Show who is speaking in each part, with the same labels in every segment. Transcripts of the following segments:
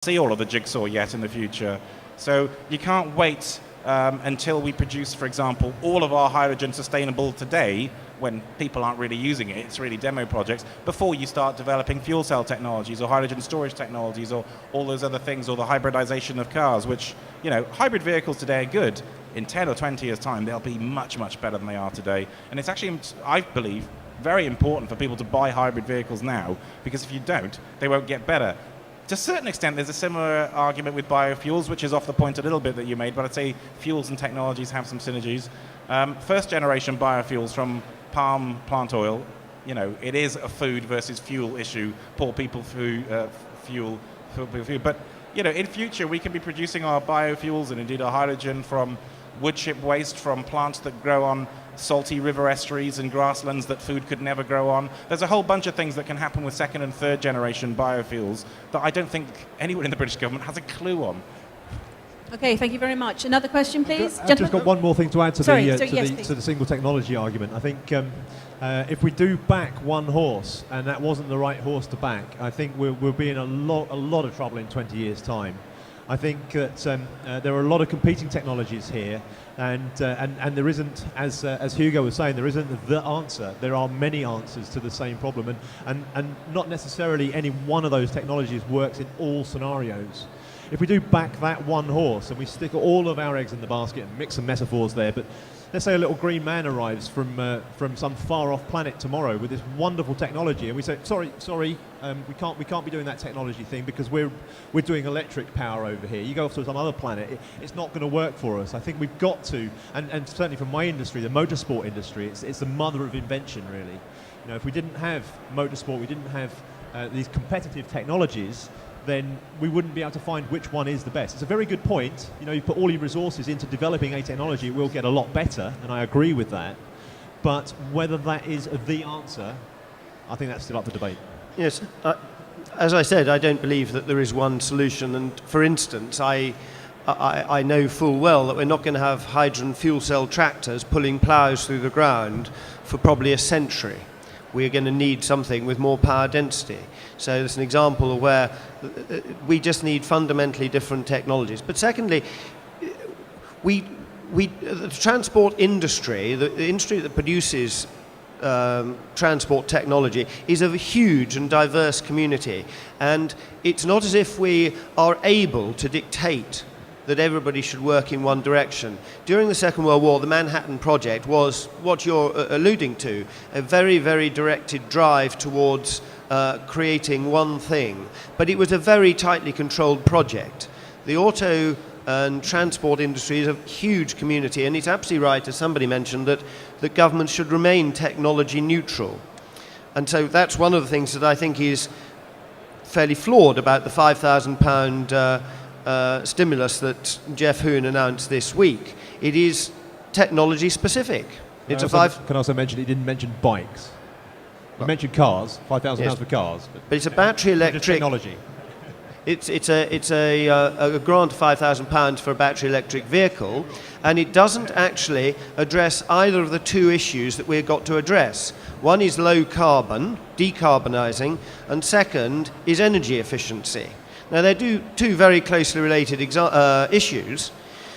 Speaker 1: see all of the jigsaw yet in the future. So you can't wait until we produce, for example, all of our hydrogen sustainable today, when people aren't really using it, it's really demo projects, before you start developing fuel cell technologies or hydrogen storage technologies or all those other things, or the hybridization of cars, which, you know, hybrid vehicles today are good. In 10 or 20 years' time, they'll be much, much better than they are today. And it's actually, I believe, very important for people to buy hybrid vehicles now, because if you don't, they won't get better. To a certain extent, there's a similar argument with biofuels, which is off the point a little bit that you made, but I'd say fuels and technologies have some synergies. First generation biofuels from palm plant oil, you know, it is a food versus fuel issue, poor people fuel. But, you know, in future, we can be producing our biofuels and indeed our hydrogen from wood chip waste from plants that grow on salty river estuaries and grasslands that food could never grow on. There's a whole bunch of things that can happen with second and third generation biofuels that I don't think anyone in the British government has a clue on.
Speaker 2: Okay, thank you very much. Another question, please?
Speaker 3: I've just got one more thing to add to
Speaker 2: yes,
Speaker 3: the single technology argument. I think if we do back one horse, and that wasn't the right horse to back, I think we'll be in a lot of trouble in 20 years' time. I think that there are a lot of competing technologies here, and there isn't, as Hugo was saying, there isn't the answer. There are many answers to the same problem, and not necessarily any one of those technologies works in all scenarios. If we do back that one horse and we stick all of our eggs in the basket, and mix some metaphors there, but let's say a little green man arrives from some far-off planet tomorrow with this wonderful technology, and we say, sorry, we can't be doing that technology thing because we're doing electric power over here. You go off to some other planet, it's not going to work for us. I think we've got to, and certainly from my industry, the motorsport industry, it's the mother of invention, really. You know, if we didn't have motorsport, we didn't have these competitive technologies, then we wouldn't be able to find which one is the best. It's a very good point. You know, you put all your resources into developing a technology, it will get a lot better, and I agree with that. But whether that is the answer, I think that's still up for debate.
Speaker 4: Yes, as I said, I don't believe that there is one solution. And for instance, I know full well that we're not going to have hydrogen fuel cell tractors pulling ploughs through the ground for probably a century. We're going to need something with more power density. So there's an example of where we just need fundamentally different technologies. But secondly, the transport industry, the industry that produces transport technology, is a huge and diverse community. And it's not as if we are able to dictate that everybody should work in one direction. During the Second World War, the Manhattan Project was what you're alluding to, a very, very directed drive towards creating one thing. But it was a very tightly controlled project. The auto and transport industry is a huge community, and it's absolutely right, as somebody mentioned, that governments should remain technology neutral. And so that's one of the things that I think is fairly flawed about the £5,000 stimulus that Jeff Hoon announced this week. It is technology specific. Can
Speaker 3: I also mention he didn't mention bikes. He mentioned cars, £5,000 for cars.
Speaker 4: But it's a battery electric
Speaker 3: technology.
Speaker 4: It's a grant of £5,000 for a battery electric vehicle, and it doesn't actually address either of the two issues that we've got to address. One is low carbon, decarbonising, and second is energy efficiency. Now, they're two very closely related issues,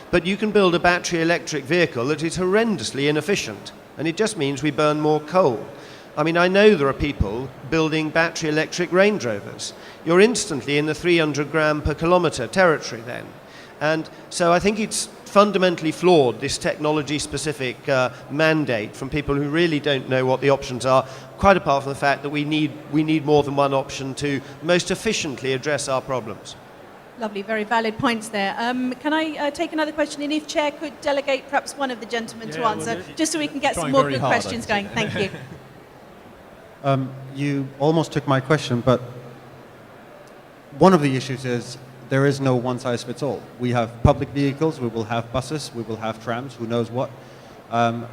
Speaker 4: but you can build a battery electric vehicle that is horrendously inefficient, and it just means we burn more coal. I mean, I know there are people building battery electric Range Rovers. You're instantly in the 300 gram per kilometre territory then. And so I think it's fundamentally flawed, this technology-specific mandate from people who really don't know what the options are, quite apart from the fact that we need more than one option to most efficiently address our problems.
Speaker 2: Lovely, very valid points there. Can I take another question? And if Chair could delegate perhaps one of the gentlemen to answer, just so we can get some more good questions going. Thank you.
Speaker 5: You almost took my question, but one of the issues is there is no one-size-fits-all. We have public vehicles, we will have buses, we will have trams, who knows what.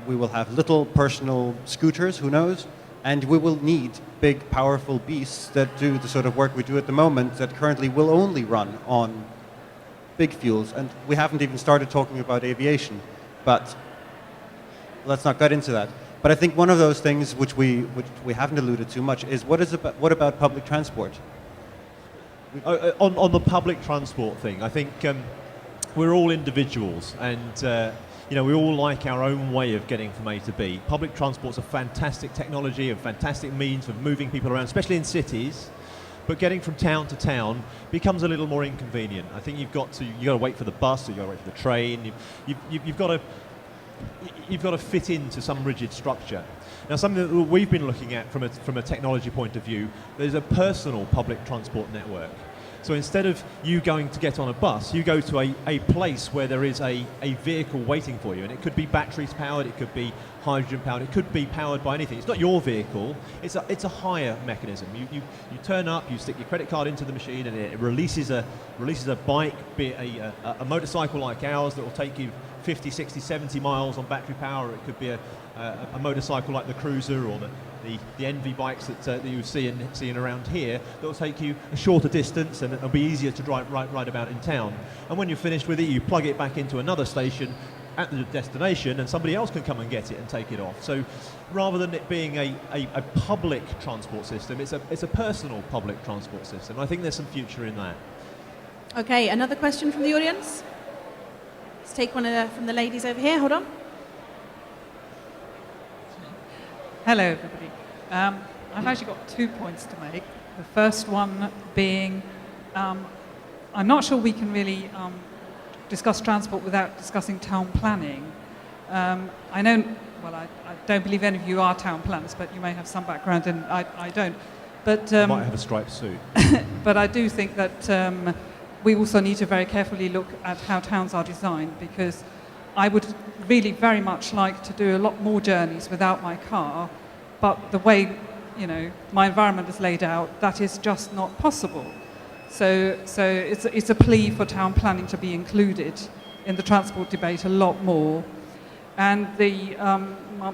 Speaker 5: We will have little personal scooters, who knows. And we will need big, powerful beasts that do the sort of work we do at the moment that currently will only run on big fuels. And we haven't even started talking about aviation, but let's not get into that. But I think one of those things which we haven't alluded to much is what about public transport?
Speaker 3: On the public transport thing, I think we're all individuals, and we all like our own way of getting from A to B. Public transport's a fantastic technology, a fantastic means of moving people around, especially in cities. But getting from town to town becomes a little more inconvenient. I think you've got to wait for the bus, or you've got to wait for the train. You've got to fit into some rigid structure. Now, something that we've been looking at from a technology point of view, there's a personal public transport network. So instead of you going to get on a bus, you go to a place where there is a vehicle waiting for you. And it could be batteries powered, it could be hydrogen powered, it could be powered by anything. It's not your vehicle, it's a hire mechanism. You turn up, you stick your credit card into the machine, and it releases a bike, be it a motorcycle like ours that will take you 50, 60, 70 miles on battery power. It could be a motorcycle like the Cruiser or the Envy bikes that you see seeing around here that will take you a shorter distance, and it'll be easier to drive right about in town. And when you're finished with it, you plug it back into another station at the destination, and somebody else can come and get it and take it off. So rather than it being a public transport system, it's a personal public transport system. I think there's some future in that.
Speaker 2: Okay, another question from the audience? Let's take one from the ladies over here. Hold on.
Speaker 6: Hello, everybody. I've actually got 2 points to make. The first one being, I'm not sure we can really discuss transport without discussing town planning. I don't believe any of you are town planners, but you may have some background, and I don't. But
Speaker 3: I might have a striped suit.
Speaker 6: But I do think that we also need to very carefully look at how towns are designed, because I would really very much like to do a lot more journeys without my car, but the way my environment is laid out, that is just not possible. So it's a plea for town planning to be included in the transport debate a lot more. And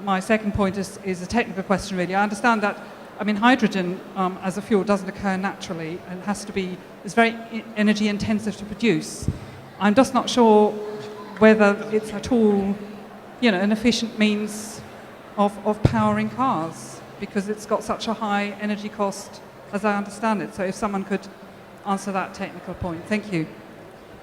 Speaker 6: my second point is a technical question, really. I understand that, hydrogen as a fuel doesn't occur naturally and it's very energy intensive to produce. I'm just not sure whether it's at all, an efficient means of powering cars, because it's got such a high energy cost, as I understand it. So if someone could answer that technical point. Thank you.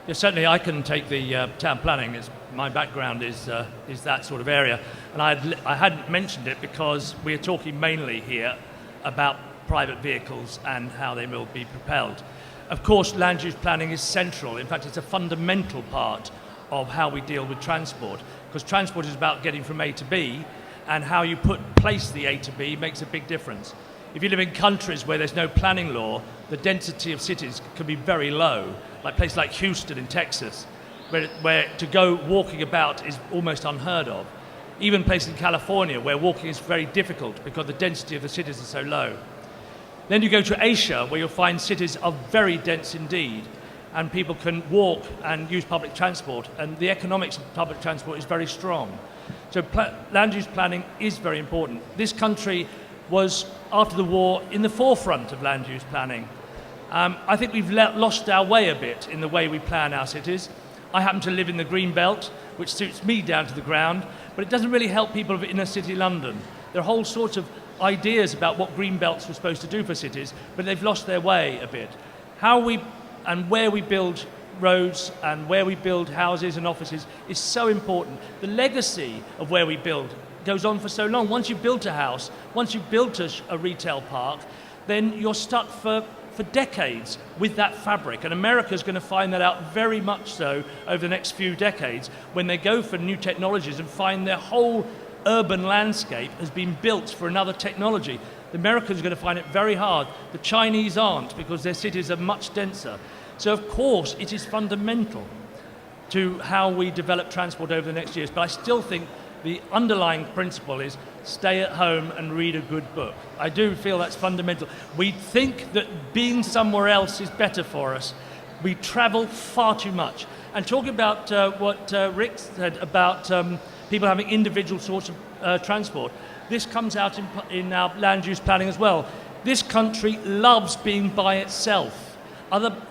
Speaker 7: Yes, certainly I can take the town planning. My background is that sort of area. And I hadn't mentioned it because we're talking mainly here about private vehicles and how they will be propelled. Of course, land use planning is central. In fact, it's a fundamental part of how we deal with transport, because transport is about getting from A to B, and how you place the A to B makes a big difference. If you live in countries where there's no planning law, the density of cities can be very low, like places like Houston in Texas, where to go walking about is almost unheard of. Even places in California where walking is very difficult because the density of the cities is so low. Then you go to Asia, where you'll find cities are very dense indeed, and people can walk and use public transport, and the economics of public transport is very strong. So land use planning is very important. This country was, after the war, in the forefront of land use planning. I think we've lost our way a bit in the way we plan our cities. I happen to live in the Green Belt, which suits me down to the ground, but it doesn't really help people of inner city London. There are whole sorts of ideas about what green belts were supposed to do for cities, but they've lost their way a bit. How we and where we build roads and where we build houses and offices is so important. The legacy of where we build goes on for so long. Once you've built a house, once you've built a retail park, then you're stuck for decades with that fabric. And America's going to find that out very much so over the next few decades when they go for new technologies and find their whole urban landscape has been built for another technology. The Americans are going to find it very hard. The Chinese aren't, because their cities are much denser. So of course it is fundamental to how we develop transport over the next years. But I still think the underlying principle is stay at home and read a good book. I do feel that's fundamental. We think that being somewhere else is better for us. We travel far too much. And talking about what Rick said about people having individual sorts of transport, this comes out in our land use planning as well. This country loves being by itself.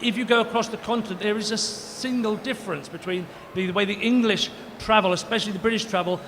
Speaker 7: If you go across the continent, there is a single difference between the way the English travel, especially the British travel,